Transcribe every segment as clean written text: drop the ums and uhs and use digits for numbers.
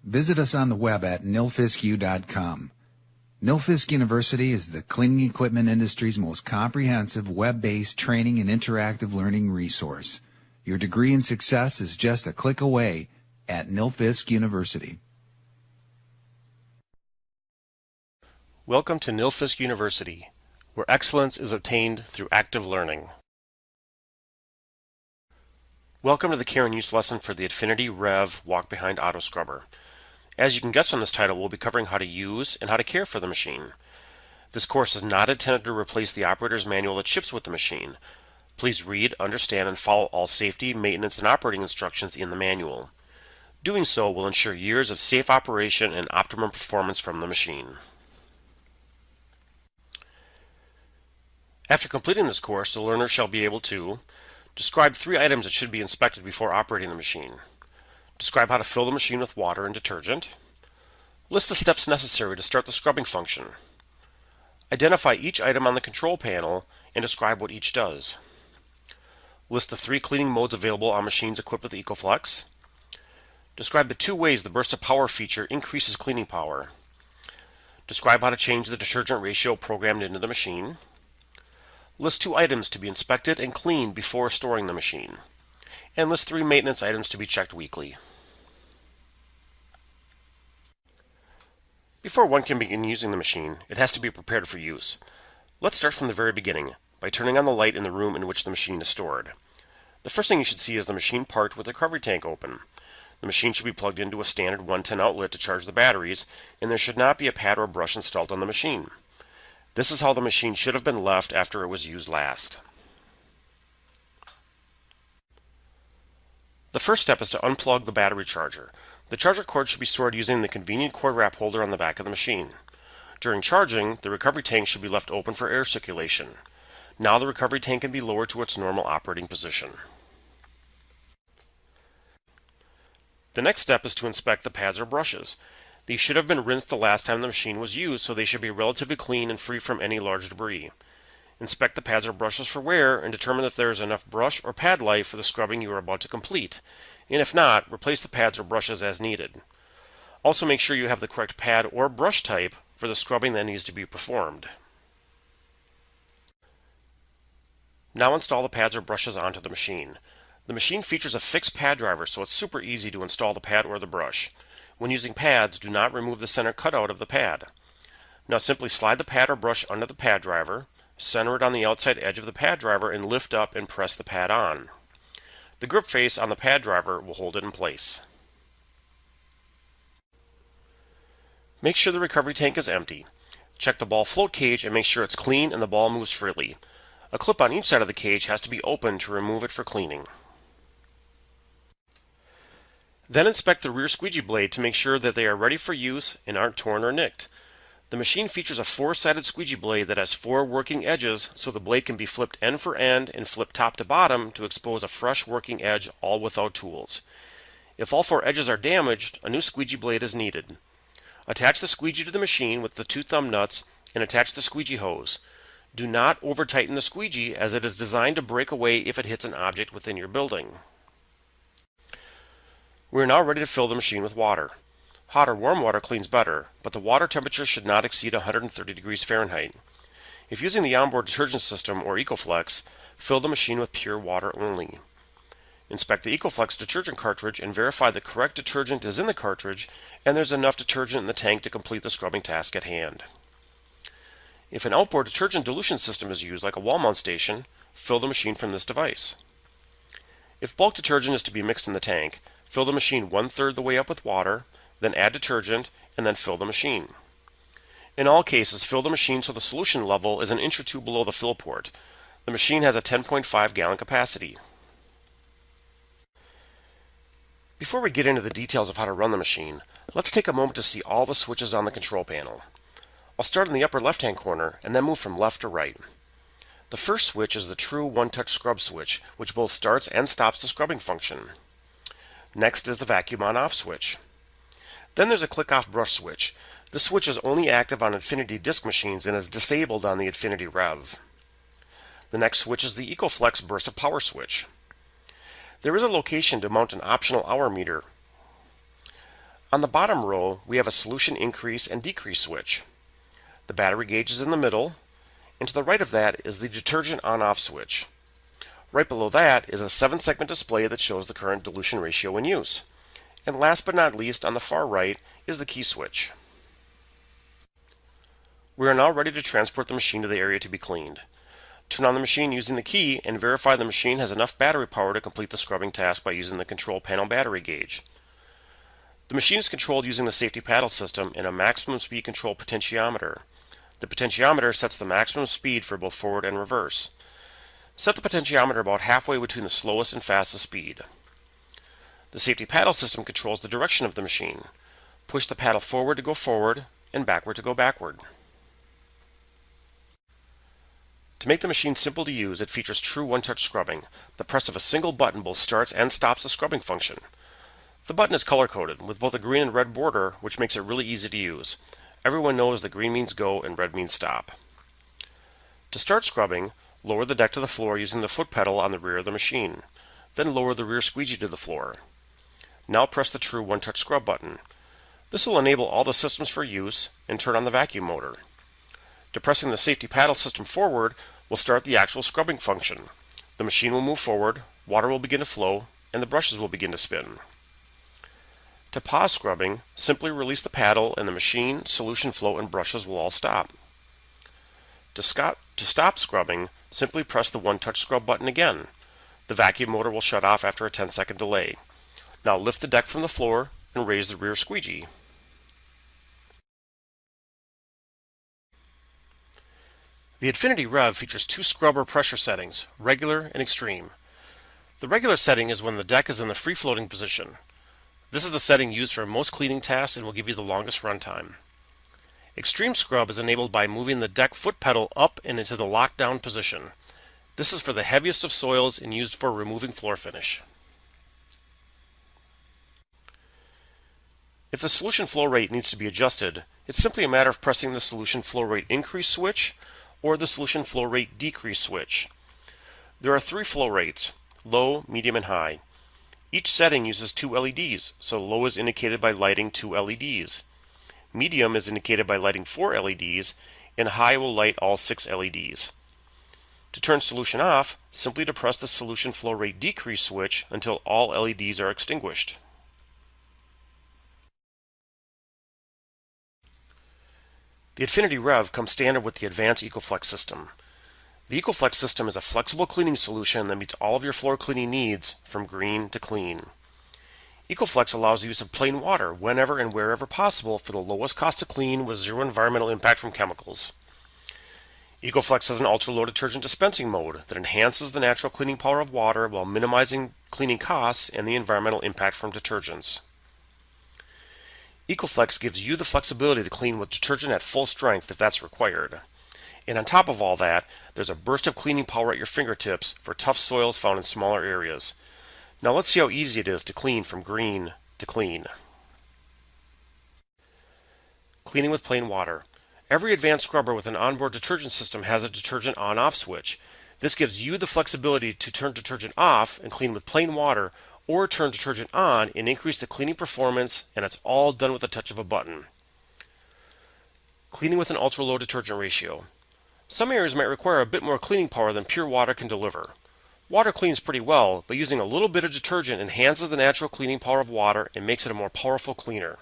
Visit us on the web at nilfisku.com. Nilfisk University is the cleaning equipment industry's most comprehensive web-based training and interactive learning resource. Your degree in success is just a click away at Nilfisk University. Welcome to Nilfisk University, where excellence is obtained through active learning. Welcome to the care and use lesson for the Adfinity Rev Walk-Behind Auto Scrubber. As you can guess from this title, we'll be covering how to use and how to care for the machine. This course is not intended to replace the operator's manual that ships with the machine. Please read, understand, and follow all safety, maintenance, and operating instructions in the manual. Doing so will ensure years of safe operation and optimum performance from the machine. After completing this course, the learner shall be able to describe 3 items that should be inspected before operating the machine. Describe how to fill the machine with water and detergent. List the steps necessary to start the scrubbing function. Identify each item on the control panel and describe what each does. List the 3 cleaning modes available on machines equipped with EcoFlex. Describe the 2 ways the burst of power feature increases cleaning power. Describe how to change the detergent ratio programmed into the machine. List 2 items to be inspected and cleaned before storing the machine. And list 3 maintenance items to be checked weekly. Before one can begin using the machine, it has to be prepared for use. Let's start from the very beginning by turning on the light in the room in which the machine is stored. The first thing you should see is the machine parked with the recovery tank open. The machine should be plugged into a standard 110 outlet to charge the batteries, and there should not be a pad or brush installed on the machine. This is how the machine should have been left after it was used last. The first step is to unplug the battery charger. The charger cord should be stored using the convenient cord wrap holder on the back of the machine. During charging, the recovery tank should be left open for air circulation. Now the recovery tank can be lowered to its normal operating position. The next step is to inspect the pads or brushes. These should have been rinsed the last time the machine was used, so they should be relatively clean and free from any large debris. Inspect the pads or brushes for wear and determine if there is enough brush or pad life for the scrubbing you are about to complete, and if not, replace the pads or brushes as needed. Also make sure you have the correct pad or brush type for the scrubbing that needs to be performed. Now install the pads or brushes onto the machine. The machine features a fixed pad driver, so it's super easy to install the pad or the brush. When using pads, do not remove the center cutout of the pad. Now simply slide the pad or brush under the pad driver, center it on the outside edge of the pad driver, and lift up and press the pad on. The grip face on the pad driver will hold it in place. Make sure the recovery tank is empty. Check the ball float cage and make sure it's clean and the ball moves freely. A clip on each side of the cage has to be open to remove it for cleaning. Then inspect the rear squeegee blade to make sure that they are ready for use and aren't torn or nicked. The machine features a 4-sided squeegee blade that has 4 working edges, so the blade can be flipped end for end and flipped top to bottom to expose a fresh working edge, all without tools. If all 4 edges are damaged, a new squeegee blade is needed. Attach the squeegee to the machine with the 2 thumb nuts and attach the squeegee hose. Do not over-tighten the squeegee, as it is designed to break away if it hits an object within your building. We are now ready to fill the machine with water. Hot or warm water cleans better, but the water temperature should not exceed 130 degrees Fahrenheit. If using the onboard detergent system or EcoFlex, fill the machine with pure water only. Inspect the EcoFlex detergent cartridge and verify the correct detergent is in the cartridge and there's enough detergent in the tank to complete the scrubbing task at hand. If an outboard detergent dilution system is used, like a wall mount station, fill the machine from this device. If bulk detergent is to be mixed in the tank, fill the machine 1/3 the way up with water, then add detergent, and then fill the machine. In all cases, fill the machine so the solution level is an inch or 2 below the fill port. The machine has a 10.5 gallon capacity. Before we get into the details of how to run the machine, let's take a moment to see all the switches on the control panel. I'll start in the upper left-hand corner and then move from left to right. The first switch is the true one-touch scrub switch, which both starts and stops the scrubbing function. Next is the vacuum on-off switch. Then there's a click-off brush switch. This switch is only active on Adfinity disk machines and is disabled on the Adfinity Rev. The next switch is the EcoFlex burst of power switch. There is a location to mount an optional hour meter. On the bottom row, we have a solution increase and decrease switch. The battery gauge is in the middle, and to the right of that is the detergent on-off switch. Right below that is a 7-segment display that shows the current dilution ratio in use. And last but not least, on the far right is the key switch. We are now ready to transport the machine to the area to be cleaned. Turn on the machine using the key and verify the machine has enough battery power to complete the scrubbing task by using the control panel battery gauge. The machine is controlled using the safety paddle system and a maximum speed control potentiometer. The potentiometer sets the maximum speed for both forward and reverse. Set the potentiometer about halfway between the slowest and fastest speed. The safety paddle system controls the direction of the machine. Push the paddle forward to go forward and backward to go backward. To make the machine simple to use, it features true one-touch scrubbing. The press of a single button both starts and stops the scrubbing function. The button is color-coded with both a green and red border, which makes it really easy to use. Everyone knows that green means go and red means stop. To start scrubbing, lower the deck to the floor using the foot pedal on the rear of the machine. Then lower the rear squeegee to the floor. Now press the true one-touch scrub button. This will enable all the systems for use and turn on the vacuum motor. Depressing the safety paddle system forward will start the actual scrubbing function. The machine will move forward, water will begin to flow, and the brushes will begin to spin. To pause scrubbing, simply release the paddle and the machine, solution flow, and brushes will all stop. To stop scrubbing, simply press the one-touch scrub button again. The vacuum motor will shut off after a 10-second delay. Now lift the deck from the floor and raise the rear squeegee. The Adfinity Rev features 2 scrubber pressure settings, regular and extreme. The regular setting is when the deck is in the free-floating position. This is the setting used for most cleaning tasks and will give you the longest runtime. Extreme scrub is enabled by moving the deck foot pedal up and into the lockdown position. This is for the heaviest of soils and used for removing floor finish. If the solution flow rate needs to be adjusted, it's simply a matter of pressing the solution flow rate increase switch or the solution flow rate decrease switch. There are 3 flow rates, low, medium, and high. Each setting uses 2 LEDs, so low is indicated by lighting 2 LEDs. Medium is indicated by lighting 4 LEDs, and high will light all 6 LEDs. To turn solution off, simply depress the solution flow rate decrease switch until all LEDs are extinguished. The Adfinity Rev comes standard with the Advanced EcoFlex system. The EcoFlex system is a flexible cleaning solution that meets all of your floor cleaning needs from green to clean. EcoFlex allows the use of plain water whenever and wherever possible for the lowest cost to clean with zero environmental impact from chemicals. EcoFlex has an ultra-low detergent dispensing mode that enhances the natural cleaning power of water while minimizing cleaning costs and the environmental impact from detergents. EcoFlex gives you the flexibility to clean with detergent at full strength if that's required. And on top of all that, there's a burst of cleaning power at your fingertips for tough soils found in smaller areas. Now let's see how easy it is to clean from green to clean. Cleaning with plain water. Every advanced scrubber with an onboard detergent system has a detergent on-off switch. This gives you the flexibility to turn detergent off and clean with plain water, or turn detergent on and increase the cleaning performance, and it's all done with a touch of a button. Cleaning with an ultra-low detergent ratio. Some areas might require a bit more cleaning power than pure water can deliver. Water cleans pretty well, but using a little bit of detergent enhances the natural cleaning power of water and makes it a more powerful cleaner.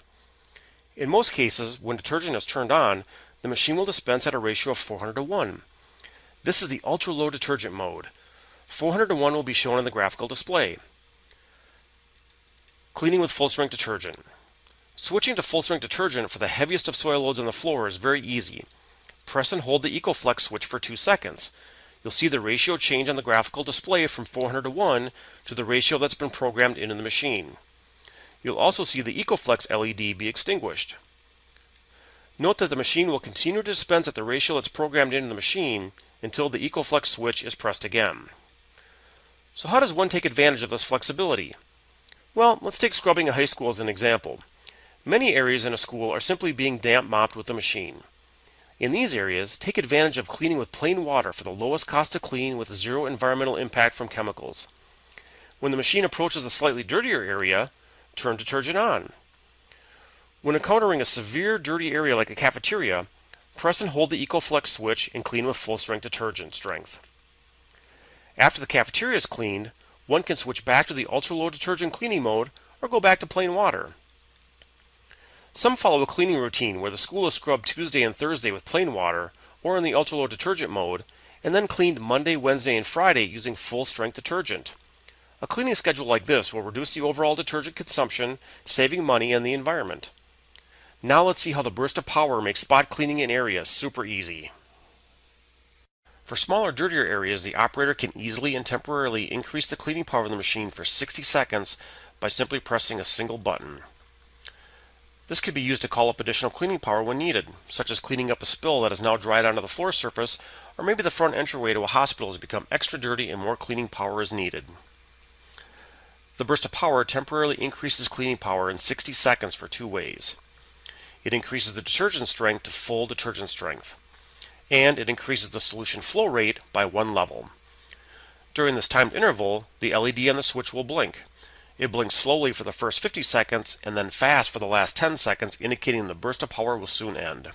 In most cases, when detergent is turned on, the machine will dispense at a ratio of 400:1. This is the ultra-low detergent mode. 400:1 will be shown on the graphical display. Cleaning with full-strength detergent. Switching to full-strength detergent for the heaviest of soil loads on the floor is very easy. Press and hold the EcoFlex switch for 2 seconds. You'll see the ratio change on the graphical display from 400:1 to the ratio that's been programmed into the machine. You'll also see the EcoFlex LED be extinguished. Note that the machine will continue to dispense at the ratio that's programmed into the machine until the EcoFlex switch is pressed again. So how does one take advantage of this flexibility? Well, let's take scrubbing a high school as an example. Many areas in a school are simply being damp mopped with the machine. In these areas, take advantage of cleaning with plain water for the lowest cost to clean with zero environmental impact from chemicals. When the machine approaches a slightly dirtier area, turn detergent on. When encountering a severe dirty area like a cafeteria, press and hold the EcoFlex switch and clean with full-strength detergent strength. After the cafeteria is cleaned, one can switch back to the ultra-low detergent cleaning mode or go back to plain water. Some follow a cleaning routine where the school is scrubbed Tuesday and Thursday with plain water or in the ultra-low detergent mode, and then cleaned Monday, Wednesday, and Friday using full-strength detergent. A cleaning schedule like this will reduce the overall detergent consumption, saving money and the environment. Now let's see how the burst of power makes spot cleaning an area super easy. For smaller, dirtier areas, the operator can easily and temporarily increase the cleaning power of the machine for 60 seconds by simply pressing a single button. This could be used to call up additional cleaning power when needed, such as cleaning up a spill that has now dried onto the floor surface, or maybe the front entryway to a hospital has become extra dirty and more cleaning power is needed. The burst of power temporarily increases cleaning power in 60 seconds for two ways. It increases the detergent strength to full detergent strength, and it increases the solution flow rate by 1 level. During this timed interval, the LED on the switch will blink. It blinks slowly for the first 50 seconds and then fast for the last 10 seconds, indicating the burst of power will soon end.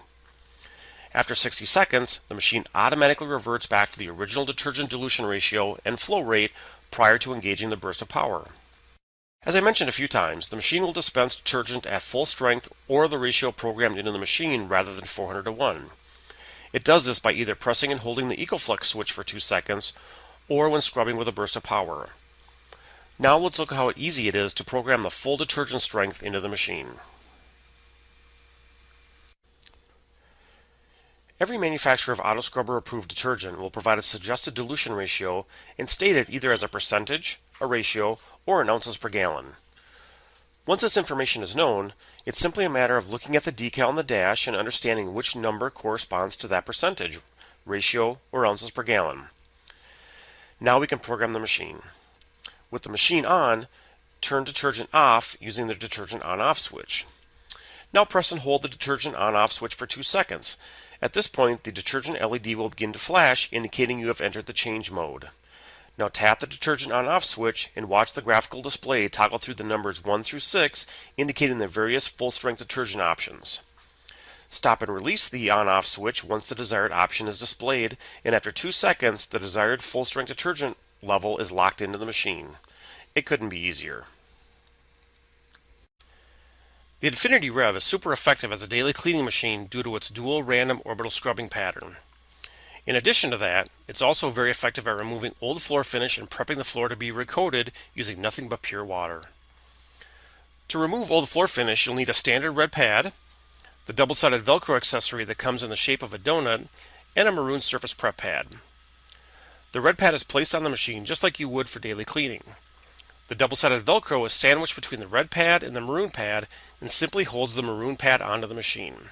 After 60 seconds, the machine automatically reverts back to the original detergent dilution ratio and flow rate prior to engaging the burst of power. As I mentioned a few times, the machine will dispense detergent at full strength or the ratio programmed into the machine rather than 400:1. It does this by either pressing and holding the EcoFlex switch for 2 seconds or when scrubbing with a burst of power. Now let's look at how easy it is to program the full detergent strength into the machine. Every manufacturer of auto scrubber approved detergent will provide a suggested dilution ratio and state it either as a percentage, a ratio, or in ounces per gallon. Once this information is known, it's simply a matter of looking at the decal on the dash and understanding which number corresponds to that percentage, ratio, or ounces per gallon. Now we can program the machine. With the machine on, turn detergent off using the detergent on-off switch. Now press and hold the detergent on-off switch for 2 seconds. At this point, the detergent LED will begin to flash, indicating you have entered the change mode. Now tap the detergent on-off switch and watch the graphical display toggle through the numbers 1 through 6, indicating the various full-strength detergent options. Stop and release the on-off switch once the desired option is displayed, and after 2 seconds, the desired full-strength detergent level is locked into the machine. It couldn't be easier. The Adfinity Rev is super effective as a daily cleaning machine due to its dual random orbital scrubbing pattern. In addition to that, it's also very effective at removing old floor finish and prepping the floor to be recoated using nothing but pure water. To remove old floor finish, you'll need a standard red pad, the double-sided Velcro accessory that comes in the shape of a donut, and a maroon surface prep pad. The red pad is placed on the machine just like you would for daily cleaning. The double-sided Velcro is sandwiched between the red pad and the maroon pad and simply holds the maroon pad onto the machine.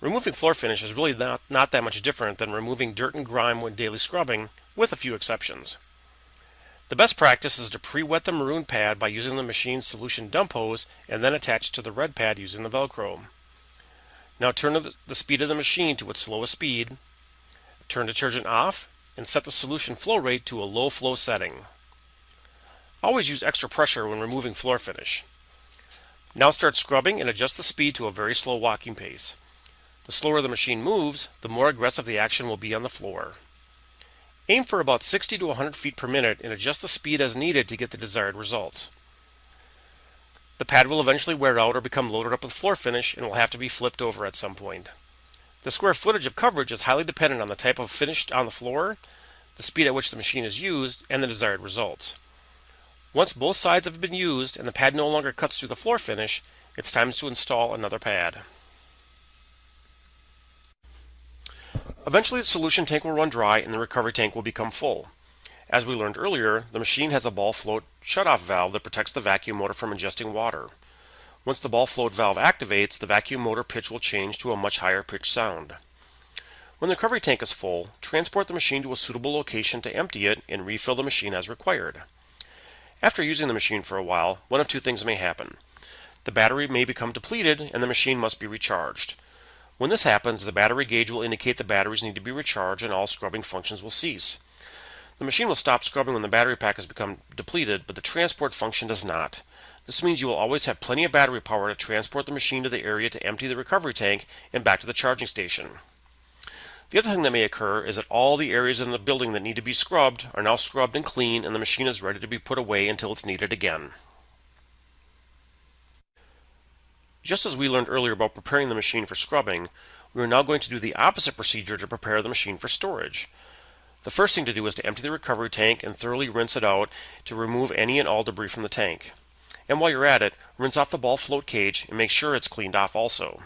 Removing floor finish is really not that much different than removing dirt and grime when daily scrubbing, with a few exceptions. The best practice is to pre-wet the maroon pad by using the machine's solution dump hose and then attach to the red pad using the Velcro. Now turn the speed of the machine to its slowest speed, turn detergent off, and set the solution flow rate to a low flow setting. Always use extra pressure when removing floor finish. Now start scrubbing and adjust the speed to a very slow walking pace. The slower the machine moves, the more aggressive the action will be on the floor. Aim for about 60 to 100 feet per minute and adjust the speed as needed to get the desired results. The pad will eventually wear out or become loaded up with floor finish and will have to be flipped over at some point. The square footage of coverage is highly dependent on the type of finish on the floor, the speed at which the machine is used, and the desired results. Once both sides have been used and the pad no longer cuts through the floor finish, it's time to install another pad. Eventually the solution tank will run dry and the recovery tank will become full. As we learned earlier, the machine has a ball float shutoff valve that protects the vacuum motor from ingesting water. Once the ball float valve activates, the vacuum motor pitch will change to a much higher pitch sound. When the recovery tank is full, transport the machine to a suitable location to empty it and refill the machine as required. After using the machine for a while, one of two things may happen. The battery may become depleted and the machine must be recharged. When this happens, the battery gauge will indicate the batteries need to be recharged and all scrubbing functions will cease. The machine will stop scrubbing when the battery pack has become depleted, but the transport function does not. This means you will always have plenty of battery power to transport the machine to the area to empty the recovery tank and back to the charging station. The other thing that may occur is that all the areas in the building that need to be scrubbed are now scrubbed and clean, and the machine is ready to be put away until it's needed again. Just as we learned earlier about preparing the machine for scrubbing, we are now going to do the opposite procedure to prepare the machine for storage. The first thing to do is to empty the recovery tank and thoroughly rinse it out to remove any and all debris from the tank. And while you're at it, rinse off the ball float cage and make sure it's cleaned off also.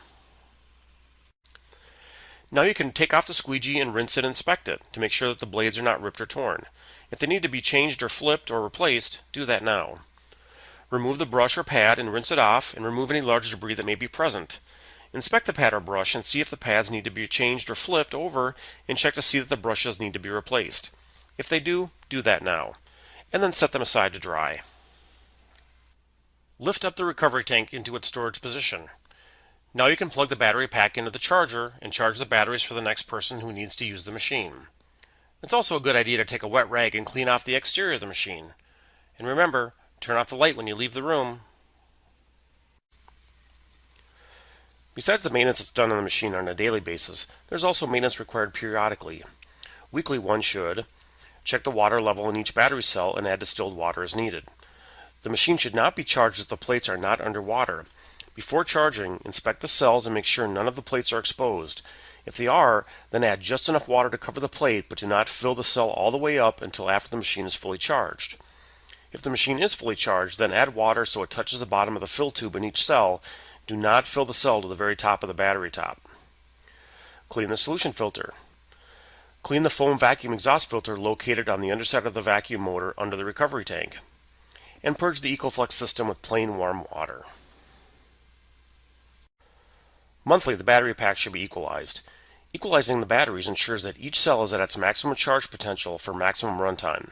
Now you can take off the squeegee and rinse it and inspect it to make sure that the blades are not ripped or torn. If they need to be changed or flipped or replaced, do that now. Remove the brush or pad and rinse it off and remove any large debris that may be present. Inspect the pad or brush and see if the pads need to be changed or flipped over, and check to see that the brushes need to be replaced. If they do that now, and then set them aside to dry. Lift up the recovery tank into its storage position. Now you can plug the battery pack into the charger and charge the batteries for the next person who needs to use the machine. It's also a good idea to take a wet rag and clean off the exterior of the machine. And remember, turn off the light when you leave the room. Besides the maintenance that's done on the machine on a daily basis, there's also maintenance required periodically. Weekly one should check the water level in each battery cell and add distilled water as needed. The machine should not be charged if the plates are not underwater. Before charging, inspect the cells and make sure none of the plates are exposed. If they are, then add just enough water to cover the plate, but do not fill the cell all the way up until after the machine is fully charged. If the machine is fully charged, then add water so it touches the bottom of the fill tube in each cell. Do not fill the cell to the very top of the battery top. Clean the solution filter. Clean the foam vacuum exhaust filter located on the underside of the vacuum motor under the recovery tank. And purge the EcoFlex system with plain warm water. Monthly, the battery pack should be equalized. Equalizing the batteries ensures that each cell is at its maximum charge potential for maximum runtime.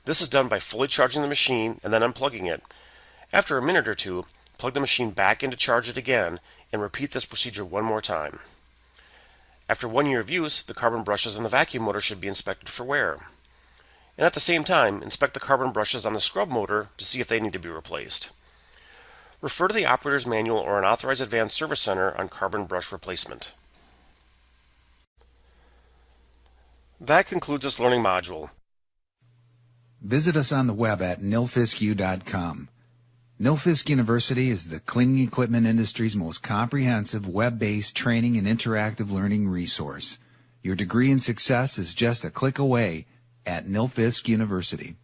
This is done by fully charging the machine and then unplugging it. After a minute or two, plug the machine back in to charge it again, and repeat this procedure one more time. After 1 year of use, the carbon brushes in the vacuum motor should be inspected for wear. And at the same time, inspect the carbon brushes on the scrub motor to see if they need to be replaced. Refer to the operator's manual or an authorized advanced service center on carbon brush replacement. That concludes this learning module. Visit us on the web at nilfisku.com. Nilfisk University is the cleaning equipment industry's most comprehensive web-based training and interactive learning resource. Your degree in success is just a click away at Nilfisk University.